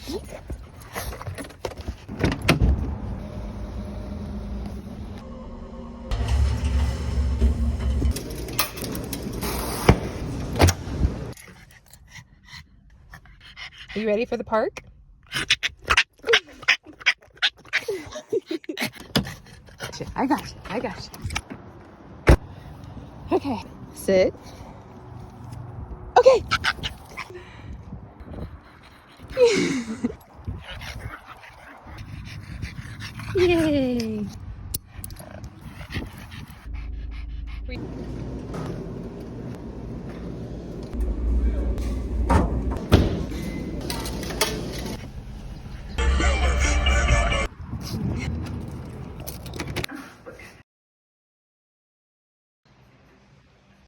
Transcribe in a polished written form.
Are you ready for the park? I got you. I got you. Okay, sit. Okay. Yay.